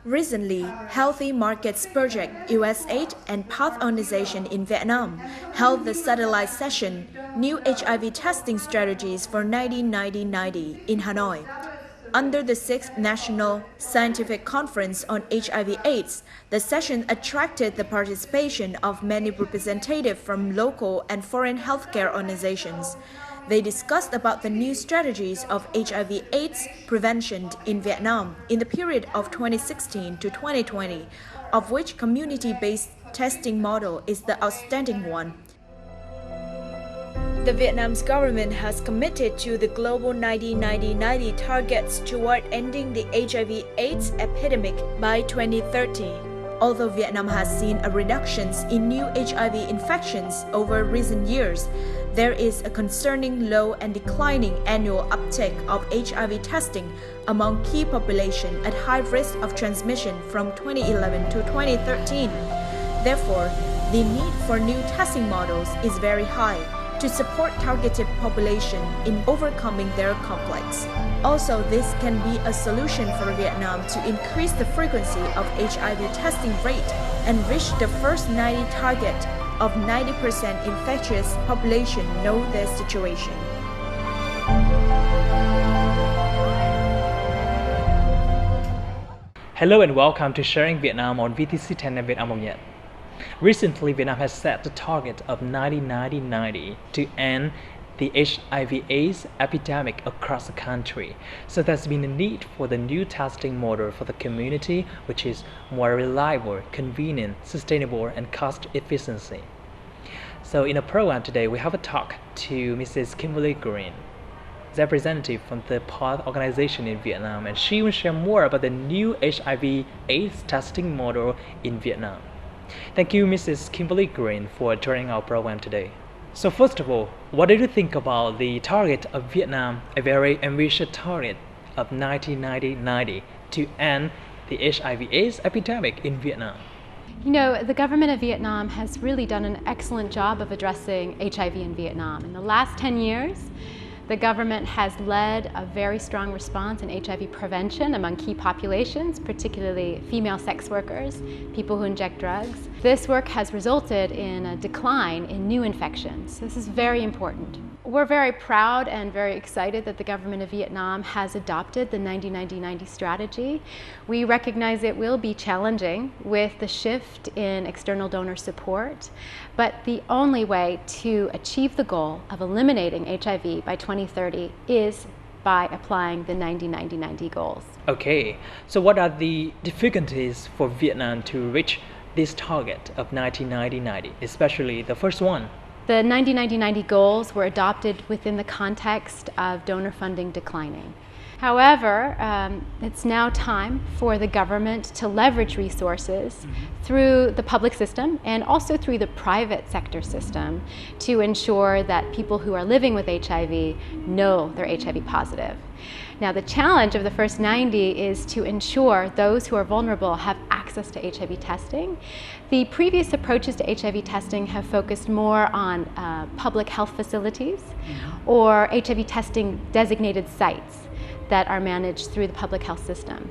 Recently, Healthy Markets Project, USAID, and Path Organization in Vietnam held the satellite session New HIV Testing Strategies for 1990 in Hanoi. Under the 6th National Scientific Conference on HIV/AIDS, the session attracted the participation of many representatives from local and foreign healthcare organizations. They discussed about the new strategies of HIV/AIDS prevention in Vietnam in the period of 2016 to 2020, of which community-based testing model is the outstanding one. The Vietnam's government has committed to the global 90-90-90 targets toward ending the HIV/AIDS epidemic by 2030. Although Vietnam has seen a reduction in new HIV infections over recent years, there is a concerning low and declining annual uptake of HIV testing among key population at high risk of transmission from 2011 to 2013. Therefore, the need for new testing models is very high to support targeted population in overcoming their complex. Also, this can be a solution for Vietnam to increase the frequency of HIV testing rate and reach the first 90 target of 90% infectious population know their situation. Hello and welcome to Sharing Vietnam on VTC 10 and Vietnam Net. Recently, Vietnam has set the target of 90-90-90 to end the HIV/AIDS epidemic across the country. So there's been a need for the new testing model for the community, which is more reliable, convenient, sustainable, and cost efficiency. So in the program today, we have a talk to Mrs. Kimberly Green, representative from the Path Organization in Vietnam, and she will share more about the new HIV/AIDS testing model in Vietnam. Thank you, Mrs. Kimberly Green, for joining our program today. So first of all, what do you think about the target of Vietnam, a very ambitious target of 90-90-90 to end the HIV/AIDS epidemic in Vietnam? You know, the government of Vietnam has really done an excellent job of addressing HIV in Vietnam. In the last 10 years, the government has led a very strong response in HIV prevention among key populations, particularly female sex workers, people who inject drugs. This work has resulted in a decline in new infections. This is very important. We're very proud and very excited that the government of Vietnam has adopted the 90-90-90 strategy. We recognize it will be challenging with the shift in external donor support, but the only way to achieve the goal of eliminating HIV by 2030 is by applying the 90-90-90 goals. Okay, so what are the difficulties for Vietnam to reach this target of 90-90-90, especially the first one? The 90-90-90 goals were adopted within the context of donor funding declining. However, it's now time for the government to leverage resources through the public system and also through the private sector system to ensure that people who are living with HIV know they're HIV positive. Now, the challenge of the first 90 is to ensure those who are vulnerable have access to HIV testing. The previous approaches to HIV testing have focused more on public health facilities or HIV testing designated sites that are managed through the public health system.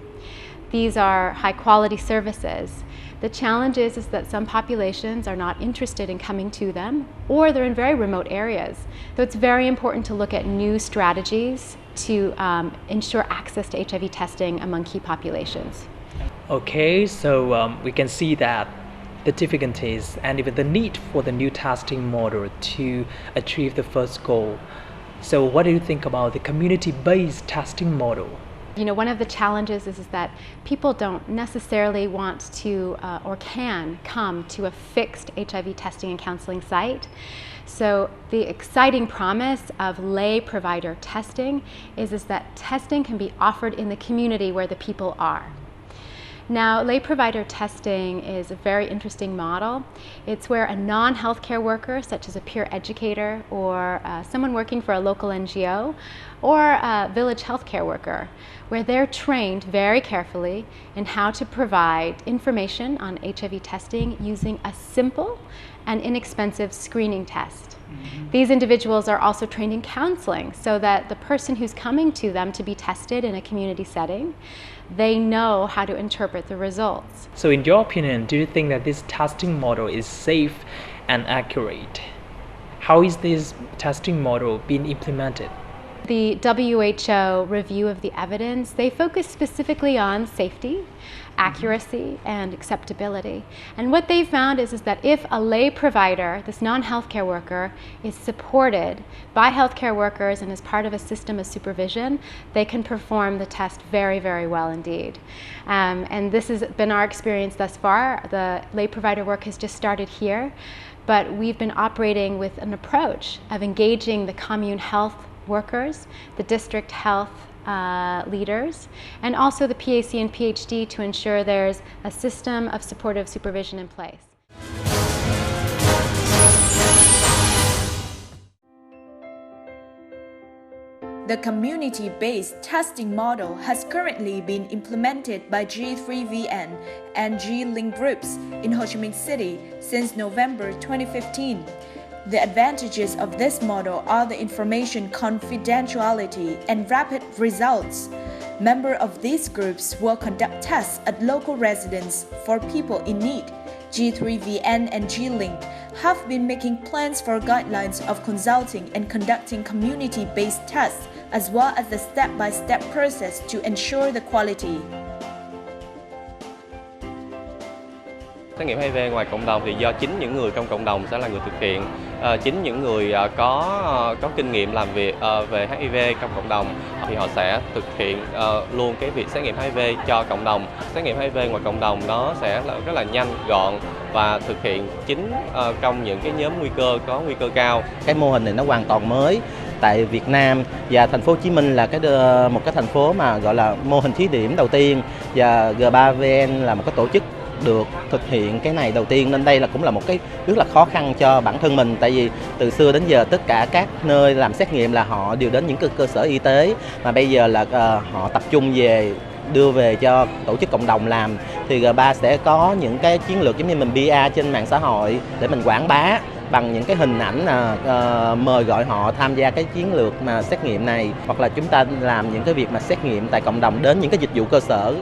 These are high-quality services. The challenge is that some populations are not interested in coming to them, or they're in very remote areas. So it's very important to look at new strategies to ensure access to HIV testing among key populations. Okay, so we can see that the difficulties and even the need for the new testing model to achieve the first goal. So what do you think about the community-based testing model? You know, one of the challenges is that people don't necessarily want to or can come to a fixed HIV testing and counseling site. So the exciting promise of lay provider testing is that testing can be offered in the community where the people are. Now, lay provider testing is a very interesting model. It's where a non-healthcare worker, such as a peer educator or someone working for a local NGO, or a village healthcare worker, where they're trained very carefully in how to provide information on HIV testing using a simple and inexpensive screening test. These individuals are also trained in counseling so that the person who's coming to them to be tested in a community setting, they know how to interpret the results. So in your opinion, do you think that this testing model is safe and accurate? How is this testing model being implemented? The WHO review of the evidence, they focus specifically on safety, accuracy, and acceptability. And what they found is that if a lay provider, this non-healthcare worker, is supported by healthcare workers and is part of a system of supervision, they can perform the test very, very well indeed. And this has been our experience thus far. The lay provider work has just started here, but we've been operating with an approach of engaging the commune health workers, the district health leaders, and also the PAC and PhD to ensure there's a system of supportive supervision in place. The community-based testing model has currently been implemented by G3VN and G-Link groups in Ho Chi Minh City since November 2015. The advantages of this model are the information confidentiality and rapid results. Members of these groups will conduct tests at local residents for people in need. G3VN and G-Link have been making plans for guidelines of consulting and conducting community-based tests, as well as the step-by-step process to ensure the quality. Xét nghiệm HIV ngoài cộng đồng thì do chính những người trong cộng đồng sẽ là người thực hiện, chính những người có kinh nghiệm làm việc về HIV trong cộng đồng thì họ sẽ thực hiện luôn cái việc xét nghiệm HIV cho cộng đồng. Xét nghiệm HIV ngoài cộng đồng nó sẽ rất là nhanh, gọn và thực hiện chính trong những cái nhóm nguy cơ có nguy cơ cao. Cái mô hình này nó hoàn toàn mới tại Việt Nam và thành phố Hồ Chí Minh là một cái thành phố mà gọi là mô hình thí điểm đầu tiên, và G3VN là một cái tổ chức được thực hiện cái này đầu tiên, nên đây cũng là một cái rất là khó khăn cho bản thân mình, tại vì từ xưa đến giờ tất cả các nơi làm xét nghiệm là họ đều đến những cơ sở y tế, mà bây giờ là họ tập trung về đưa về cho tổ chức cộng đồng làm, thì G3 sẽ có những cái chiến lược giống như mình PR trên mạng xã hội để mình quảng bá bằng những cái hình ảnh mời gọi họ tham gia cái chiến lược mà xét nghiệm này, hoặc là chúng ta làm những cái việc mà xét nghiệm tại cộng đồng đến những cái dịch vụ cơ sở.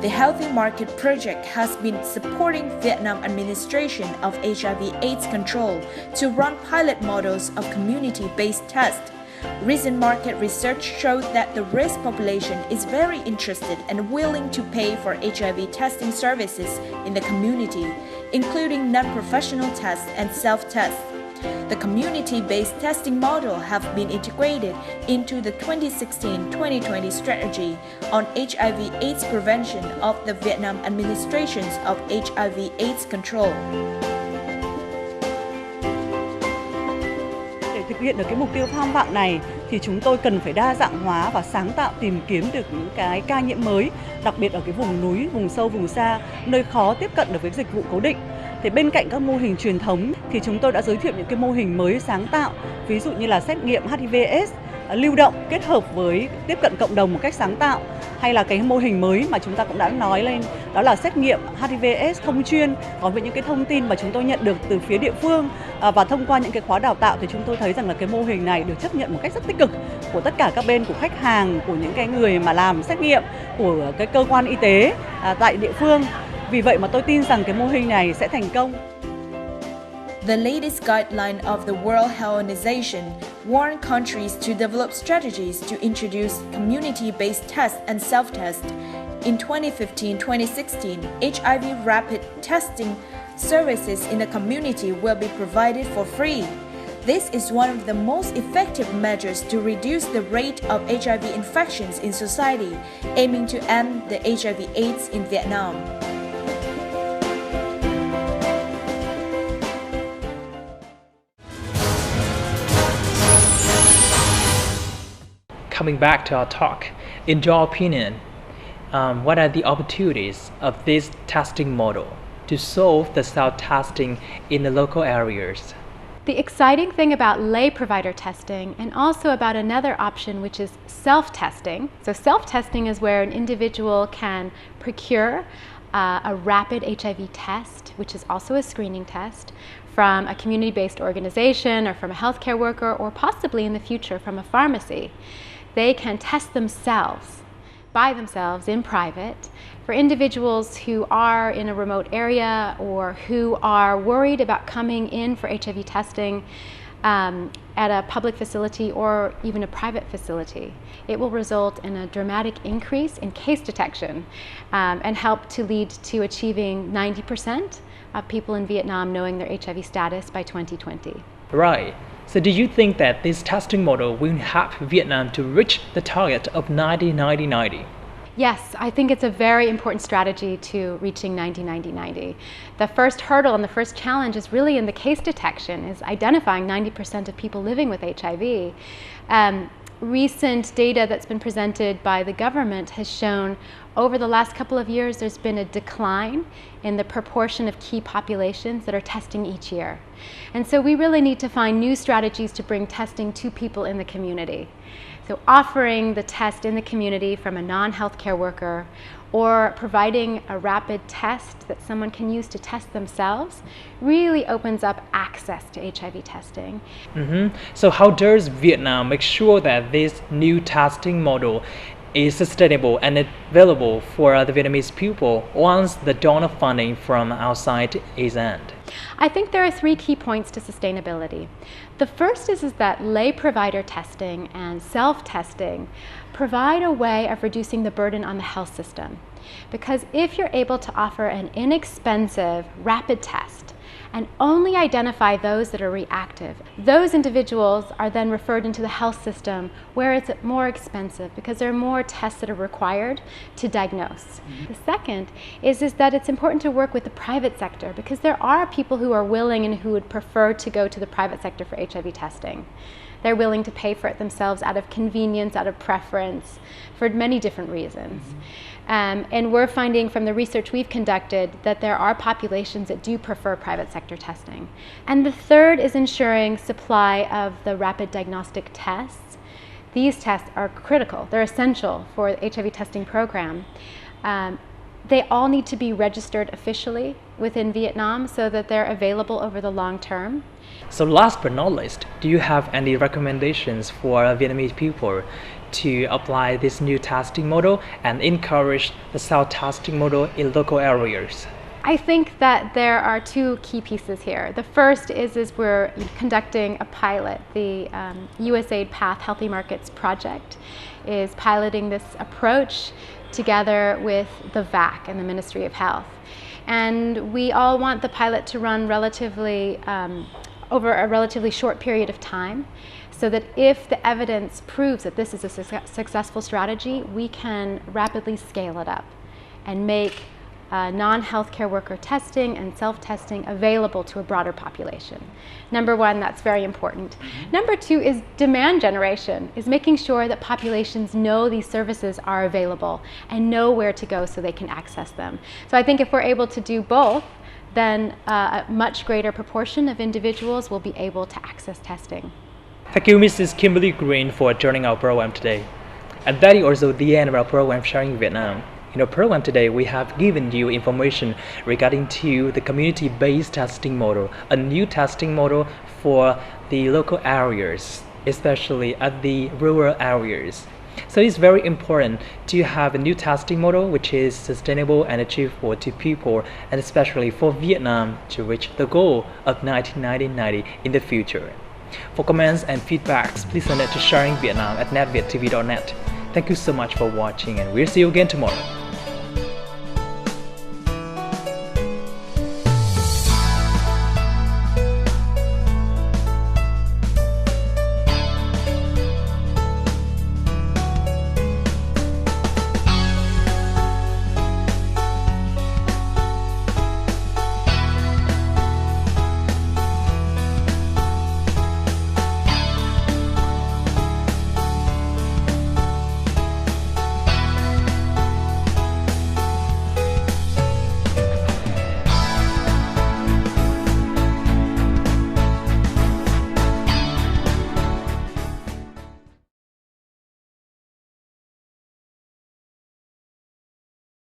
The Healthy Market Project has been supporting Vietnam administration of HIV/AIDS control to run pilot models of community-based tests. Recent market research showed that the risk population is very interested and willing to pay for HIV testing services in the community, including non-professional tests and self-tests. The community-based testing model have been integrated into the 2016-2020 strategy on HIV/AIDS prevention of the Vietnam administrations of HIV/AIDS control. Để thực hiện được cái mục tiêu tham vọng này thì chúng tôi cần phải đa dạng hóa và sáng tạo tìm kiếm được những cái ca nhiễm mới, đặc biệt ở cái vùng núi, vùng sâu, vùng xa, nơi khó tiếp cận được với dịch vụ cố định. Thì bên cạnh các mô hình truyền thống thì chúng tôi đã giới thiệu những cái mô hình mới sáng tạo, ví dụ như là xét nghiệm HIV/AIDS lưu động kết hợp với tiếp cận cộng đồng một cách sáng tạo, hay là cái mô hình mới mà chúng ta cũng đã nói lên, đó là xét nghiệm HIV/AIDS thông chuyên, có với những cái thông tin mà chúng tôi nhận được từ phía địa phương, và thông qua những cái khóa đào tạo thì chúng tôi thấy rằng là cái mô hình này được chấp nhận một cách rất tích cực của tất cả các bên, của khách hàng, của những cái người mà làm xét nghiệm, của cái cơ quan y tế tại địa phương. Vì vậy mà tôi tin rằng cái mô hình này sẽ thành công. The latest guideline of the World Health Organization warned countries to develop strategies to introduce community-based tests and self-tests. In 2015-2016, HIV rapid testing services in the community will be provided for free. This is one of the most effective measures to reduce the rate of HIV infections in society, aiming to end the HIV/AIDS in Vietnam. Coming back to our talk, in your opinion, what are the opportunities of this testing model to solve the self-testing in the local areas? The exciting thing about lay provider testing, and also about another option, which is self-testing. So self-testing is where an individual can procure a rapid HIV test, which is also a screening test, from a community-based organization or from a healthcare worker or possibly in the future from a pharmacy. They can test themselves, by themselves in private, for individuals who are in a remote area or who are worried about coming in for HIV testing at a public facility or even a private facility. It will result in a dramatic increase in case detection and help to lead to achieving 90% of people in Vietnam knowing their HIV status by 2020. Right. So do you think that this testing model will help Vietnam to reach the target of 90-90-90? Yes, I think it's a very important strategy to reaching 90-90-90. The first hurdle and the first challenge is really in the case detection, is identifying 90% of people living with HIV. Recent data that's been presented by the government has shown over the last couple of years there's been a decline in the proportion of key populations that are testing each year. And so we really need to find new strategies to bring testing to people in the community. So offering the test in the community from a non-healthcare worker or providing a rapid test that someone can use to test themselves really opens up access to HIV testing. So how does Vietnam make sure that this new testing model is sustainable and available for the Vietnamese people once the donor funding from outside is ended? I think there are 3 key points to sustainability. The first is that lay provider testing and self-testing provide a way of reducing the burden on the health system. Because if you're able to offer an inexpensive, rapid test and only identify those that are reactive, those individuals are then referred into the health system where it's more expensive because there are more tests that are required to diagnose. The second is that it's important to work with the private sector because there are people who are willing and who would prefer to go to the private sector for HIV testing. They're willing to pay for it themselves out of convenience, out of preference, for many different reasons. And we're finding from the research we've conducted that there are populations that do prefer private sector testing. And the third is ensuring supply of the rapid diagnostic tests. These tests are critical. They're essential for the HIV testing program. They all need to be registered officially within Vietnam so that they're available over the long term. So last but not least, do you have any recommendations for Vietnamese people to apply this new testing model and encourage the self-testing model in local areas? I think that there are 2 key pieces here. The first is we're conducting a pilot. The USAID Path Healthy Markets project is piloting this approach together with the VAC and the Ministry of Health. And we all want the pilot to run relatively over a relatively short period of time, so that if the evidence proves that this is a successful strategy, we can rapidly scale it up and make non-healthcare worker testing and self-testing available to a broader population. Number 1, that's very important. Number 2 is demand generation, is making sure that populations know these services are available and know where to go so they can access them. So I think if we're able to do both, then a much greater proportion of individuals will be able to access testing. Thank you, Mrs. Kimberly Green, for joining our program today. And that is also the end of our program Sharing Vietnam. In our program today, we have given you information regarding to the community-based testing model, a new testing model for the local areas, especially at the rural areas. So it's very important to have a new testing model which is sustainable and achievable to people, and especially for Vietnam to reach the goal of 90-90-90 in the future. For comments and feedbacks, please send it to sharingvietnam@netviet.tv.net. Thank you so much for watching, and we'll see you again tomorrow.